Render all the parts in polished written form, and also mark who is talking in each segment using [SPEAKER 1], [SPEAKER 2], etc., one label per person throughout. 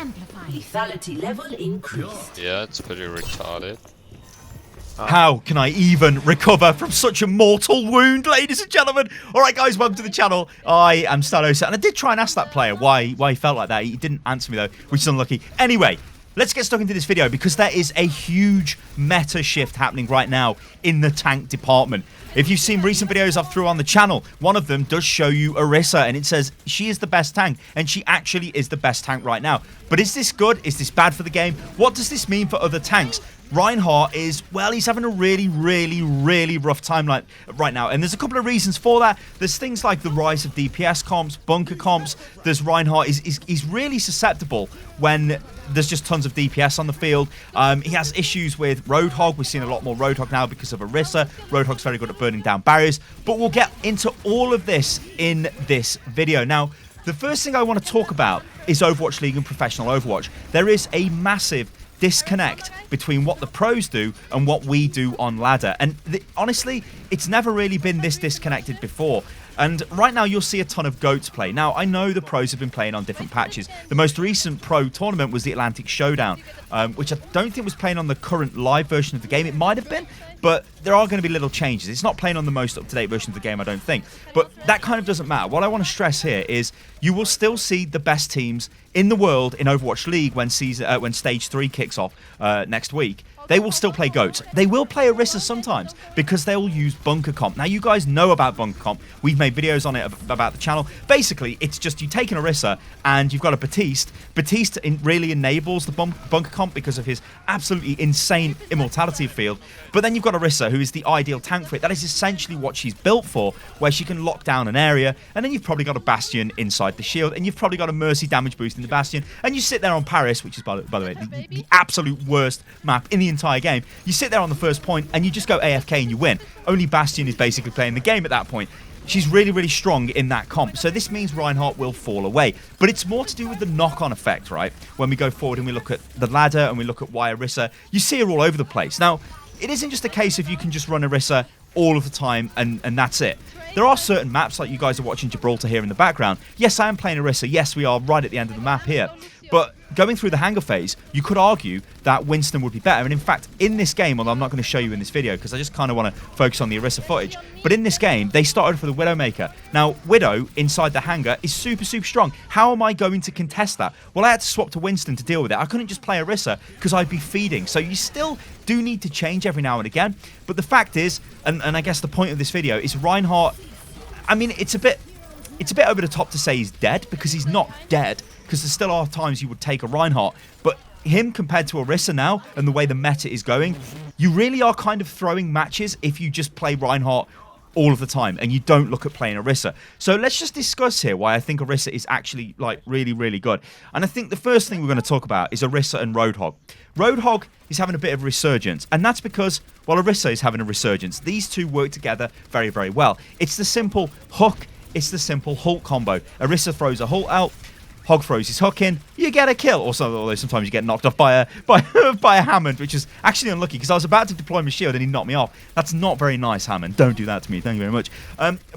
[SPEAKER 1] Lethality level increased.
[SPEAKER 2] Yeah, it's pretty retarded.
[SPEAKER 3] How can I even recover from such a mortal wound, ladies and gentlemen? All right, guys, welcome to the channel. I am Stylosa, and I did try and ask that player why he felt like that. He didn't answer me, though, which is unlucky. Anyway, let's get stuck into this video because there is a huge meta shift happening right now in the tank department. If you've seen recent videos I've threw on the channel, one of them does show you Orisa, and it says she is the best tank, and she actually is the best tank right now. But is this good? Is this bad for the game? What does this mean for other tanks? Reinhardt is, well, he's having a really rough time right now. And there's a couple of reasons for that. There's things like the rise of DPS comps, bunker comps. There's Reinhardt. He's really susceptible when there's just tons of DPS on the field. He has issues with Roadhog. We've seen a lot more Roadhog now because of Orisa. Roadhog's very good at burning down barriers. But we'll get into all of this in this video. Now, the first thing I want to talk about is Overwatch League and Professional Overwatch. There is a massive disconnect between what the pros do and what we do on ladder, and honestly, it's never really been this disconnected before. And right now you'll see a ton of GOATs play. Now, I know the pros have been playing on different patches. The most recent pro tournament was the Atlantic Showdown, which I don't think was playing on the current live version of the game. It might have been, but there are going to be little changes. It's not playing on the most up-to-date version of the game, I don't think. But that kind of doesn't matter. What I want to stress here is you will still see the best teams in the world in Overwatch League when Stage 3 kicks off next week. They will still play GOATs. They will play Orisa sometimes because they will use bunker comp. Now, you guys know about bunker comp. We've made videos on it about the channel. Basically, it's just you take an Orisa and you've got a Batiste. Batiste really enables the bunker comp because of his absolutely insane immortality field. But then you've got Orisa, who is the ideal tank for it. That is essentially what she's built for, where she can lock down an area. And then you've probably got a Bastion inside the shield. And you've probably got a Mercy damage boost in the Bastion. And you sit there on Paris, which is, by the way, the absolute worst map in the entire game. You sit there on the first point and you just go AFK and you win. Only Bastion is basically playing the game at that point. She's really strong in that comp. So this means Reinhardt will fall away. But it's more to do with the knock-on effect, right? When we go forward and we look at the ladder and we look at why Orisa, you see her all over the place. Now, it isn't just a case of you can just run Orisa all of the time and that's it. There are certain maps, like you guys are watching Gibraltar here in the background. Yes, I am playing Orisa. Yes, we are right at the end of the map here. But going through the hangar phase, you could argue that Winston would be better. And in fact, in this game, although I'm not going to show you in this video because I just kind of want to focus on the Orisa footage, but in this game, they started for the Widowmaker. Now, Widow inside the hangar is super strong. How am I going to contest that? Well, I had to swap to Winston to deal with it. I couldn't just play Orisa because I'd be feeding. So you still do need to change every now and again. But the fact is, and I guess the point of this video is Reinhardt, I mean, it's a bit over the top to say he's dead because he's not dead. Because there still are times you would take a Reinhardt, but him compared to Orisa now and the way the meta is going, you really are kind of throwing matches if you just play Reinhardt all of the time and you don't look at playing Orisa. So let's just discuss here why I think Orisa is actually like really good. And I think the first thing we're going to talk about is Orisa and Roadhog. Roadhog is having a bit of a resurgence, and that's because, well, Orisa is having a resurgence. These two work together very well. It's the simple hook, it's the simple Hulk combo. Orisa throws a Hulk out, Hog throws his hook in, you get a kill. Although sometimes you get knocked off by a Hammond, which is actually unlucky because I was about to deploy my shield and he knocked me off. That's not very nice, Hammond. Don't do that to me. Thank you very much.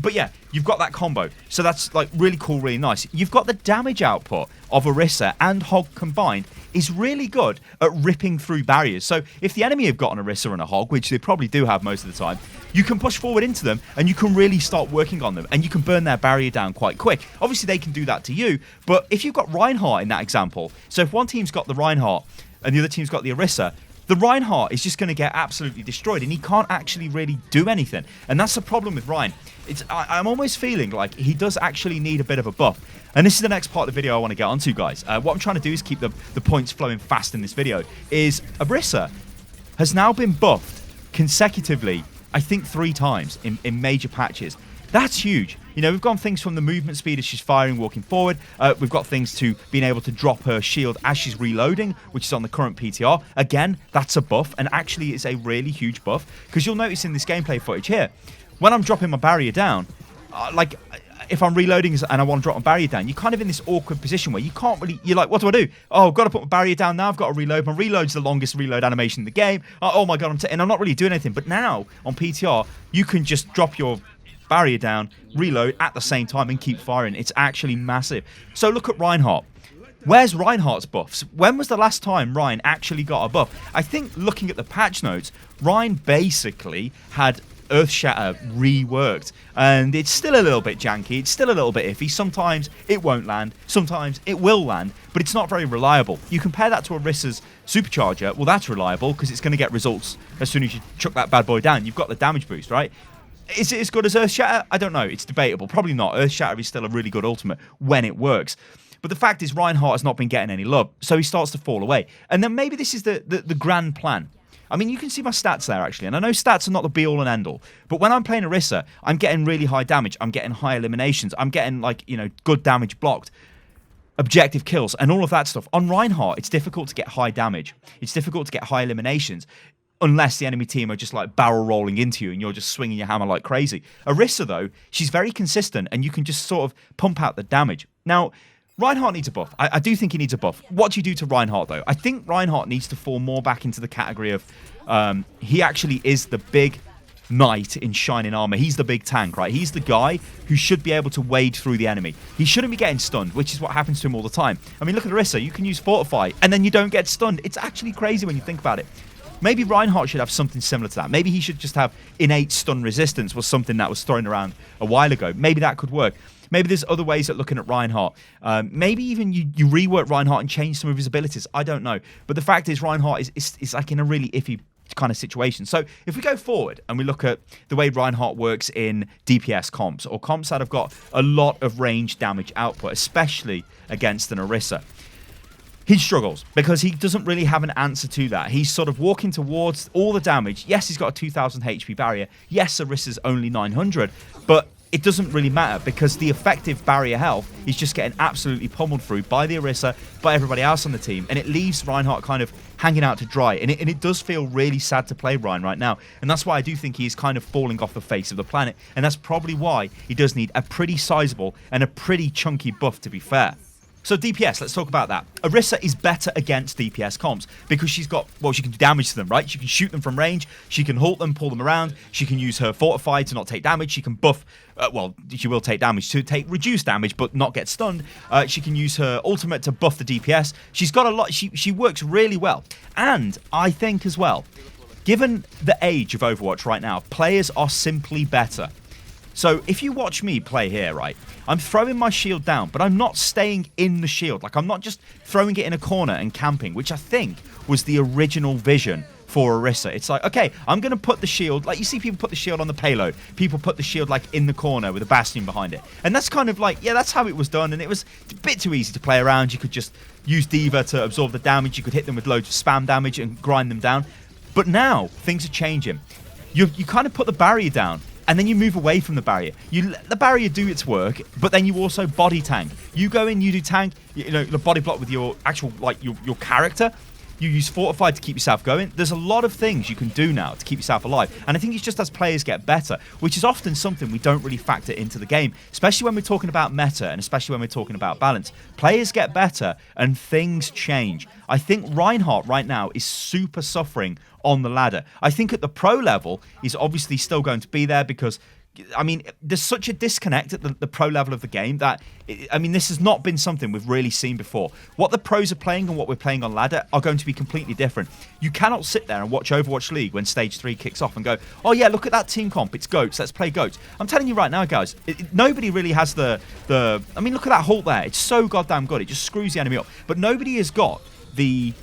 [SPEAKER 3] But yeah, you've got that combo. So that's like really cool, really nice. You've got the damage output of Orisa and Hog combined is really good at ripping through barriers. So if the enemy have got an Orisa and a Hog, which they probably do have most of the time, you can push forward into them and you can really start working on them and you can burn their barrier down quite quick. Obviously, they can do that to you, but if you've got Reinhardt in that example, so if one team's got the Reinhardt and the other team's got the Orisa, the Reinhardt is just going to get absolutely destroyed and he can't actually really do anything. And that's the problem with Rein. I'm almost feeling like he does actually need a bit of a buff. And this is the next part of the video I want to get onto, guys. What I'm trying to do is keep the points flowing fast in this video. Is Orisa has now been buffed consecutively, I think 3 times in major patches. That's huge. You know, we've gone things from the movement speed as she's firing, walking forward. We've got things to being able to drop her shield as she's reloading, which is on the current PTR. Again, that's a buff, and actually it's a really huge buff. Because you'll notice in this gameplay footage here, when I'm dropping my barrier down, like if I'm reloading and I want to drop my barrier down, you're kind of in this awkward position where you can't really, you're like, what do I do? Oh, I've got to put my barrier down now. I've got to reload. My reload's the longest reload animation in the game. Oh my God, and I'm not really doing anything. But now on PTR, you can just drop your barrier down, reload at the same time and keep firing. It's actually massive. So look at Reinhardt. Where's Reinhardt's buffs? When was the last time Rein actually got a buff? I think looking at the patch notes, Rein basically had Earthshatter reworked, and it's still a little bit janky, it's still a little bit iffy. Sometimes it won't land, sometimes it will land, but it's not very reliable. You compare that to Orisa's Supercharger, well, that's reliable because it's going to get results as soon as you chuck that bad boy down. You've got the damage boost, right? Is it as good as Earthshatter? I don't know, it's debatable. Probably not. Earthshatter is still a really good ultimate when it works. But the fact is, Reinhardt has not been getting any love, so he starts to fall away. And then maybe this is the grand plan. I mean, you can see my stats there, actually. And I know stats are not the be-all and end-all. But when I'm playing Orisa, I'm getting really high damage. I'm getting high eliminations. I'm getting, like, you know, good damage blocked, objective kills, and all of that stuff. On Reinhardt, it's difficult to get high damage. It's difficult to get high eliminations, unless the enemy team are just, like, barrel rolling into you and you're just swinging your hammer like crazy. Orisa, though, she's very consistent, and you can just sort of pump out the damage. Now, Reinhardt needs a buff. I do think he needs a buff. What do you do to Reinhardt, though? I think Reinhardt needs to fall more back into the category of he actually is the big knight in shining armor. He's the big tank, right? He's the guy who should be able to wade through the enemy. He shouldn't be getting stunned, which is what happens to him all the time. I mean, look at Orisa. You can use Fortify, and then you don't get stunned. It's actually crazy when you think about it. Maybe Reinhardt should have something similar to that. Maybe he should just have innate stun resistance, was something that was thrown around a while ago. Maybe that could work. Maybe there's other ways at looking at Reinhardt. Maybe even you rework Reinhardt and change some of his abilities. I don't know. But the fact is, Reinhardt is like in a really iffy kind of situation. So if we go forward and we look at the way Reinhardt works in DPS comps, or comps that have got a lot of range damage output, especially against an Orisa, he struggles because he doesn't really have an answer to that. He's sort of walking towards all the damage. Yes, he's got a 2000 HP barrier. Yes, Orisa's only 900, but it doesn't really matter because the effective barrier health is just getting absolutely pummeled through by the Orisa, by everybody else on the team, and it leaves Reinhardt kind of hanging out to dry. And it does feel really sad to play Rein right now, and that's why I do think he is kind of falling off the face of the planet, and that's probably why he does need a pretty sizable and a pretty chunky buff, to be fair. So DPS, let's talk about that. Orisa is better against DPS comps because she's got, well, she can do damage to them, right? She can shoot them from range, she can halt them, pull them around, she can use her Fortify to not take damage, she can buff, well, she will take damage to take reduced damage but not get stunned. She can use her ultimate to buff the DPS. She's got a lot, she works really well. And I think as well, given the age of Overwatch right now, players are simply better. So if you watch me play here, right, I'm throwing my shield down, but I'm not staying in the shield. Like, I'm not just throwing it in a corner and camping, which I think was the original vision for Orisa. It's like, okay, I'm going to put the shield, like you see people put the shield on the payload. People put the shield, like, in the corner with a bastion behind it. And that's kind of like, yeah, that's how it was done, and it was a bit too easy to play around. You could just use D.Va to absorb the damage. You could hit them with loads of spam damage and grind them down. But now, things are changing. You kind of put the barrier down, and then you move away from the barrier. You let the barrier do its work, but then you also body tank. You go in, you do tank, you know, the body block with your actual, like, your character. You use Fortify to keep yourself going. There's a lot of things you can do now to keep yourself alive. And I think it's just as players get better, which is often something we don't really factor into the game, especially when we're talking about meta and especially when we're talking about balance. Players get better and things change. I think Reinhardt right now is super suffering on the ladder. I think at the pro level, he's obviously still going to be there because, I mean, there's such a disconnect at the pro level of the game that, I mean, this has not been something we've really seen before. What the pros are playing and what we're playing on ladder are going to be completely different. You cannot sit there and watch Overwatch League when Stage 3 kicks off and go, oh yeah, look at that team comp, it's GOATs, let's play GOATs. I'm telling you right now, guys, nobody really has the, I mean, look at that halt there. It's so goddamn good. It just screws the enemy up. But nobody has got the,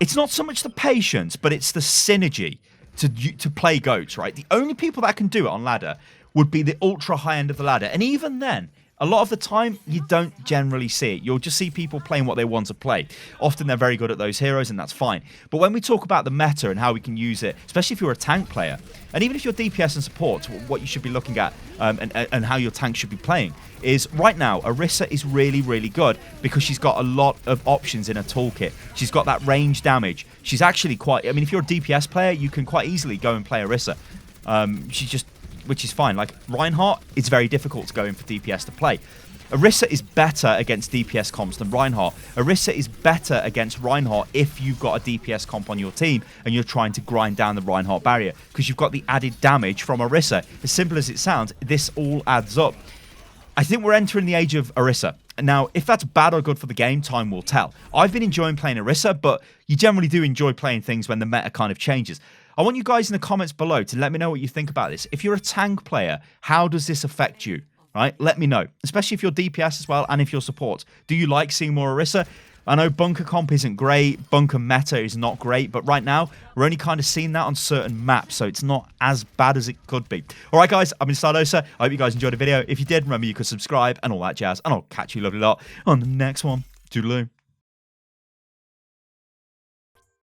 [SPEAKER 3] it's not so much the patience, but it's the synergy to play GOATs, right? The only people that can do it on ladder would be the ultra high end of the ladder. And even then, a lot of the time, you don't generally see it. You'll just see people playing what they want to play. Often they're very good at those heroes, and that's fine. But when we talk about the meta and how we can use it, especially if you're a tank player, and even if you're DPS and support, what you should be looking at and how your tank should be playing, is right now, Orisa is really, really good because she's got a lot of options in her toolkit. She's got that range damage. She's actually quite, I mean, if you're a DPS player, you can quite easily go and play Orisa. She's just, which is fine. Like, Reinhardt, it's very difficult to go in for DPS to play. Orisa is better against DPS comps than Reinhardt. Orisa is better against Reinhardt if you've got a DPS comp on your team and you're trying to grind down the Reinhardt barrier because you've got the added damage from Orisa. As simple as it sounds, this all adds up. I think we're entering the age of Orisa. Now, if that's bad or good for the game, time will tell. I've been enjoying playing Orisa, but you generally do enjoy playing things when the meta kind of changes. I want you guys in the comments below to let me know what you think about this. If you're a tank player, how does this affect you? Right? Let me know, especially if you're DPS as well and if you're support. Do you like seeing more Orisa? I know bunker comp isn't great, bunker meta is not great, but right now, we're only kind of seeing that on certain maps, so it's not as bad as it could be. All right, guys, I've been Stylosa. I hope you guys enjoyed the video. If you did, remember you could subscribe and all that jazz, and I'll catch you lovely lot on the next one. Toodaloo.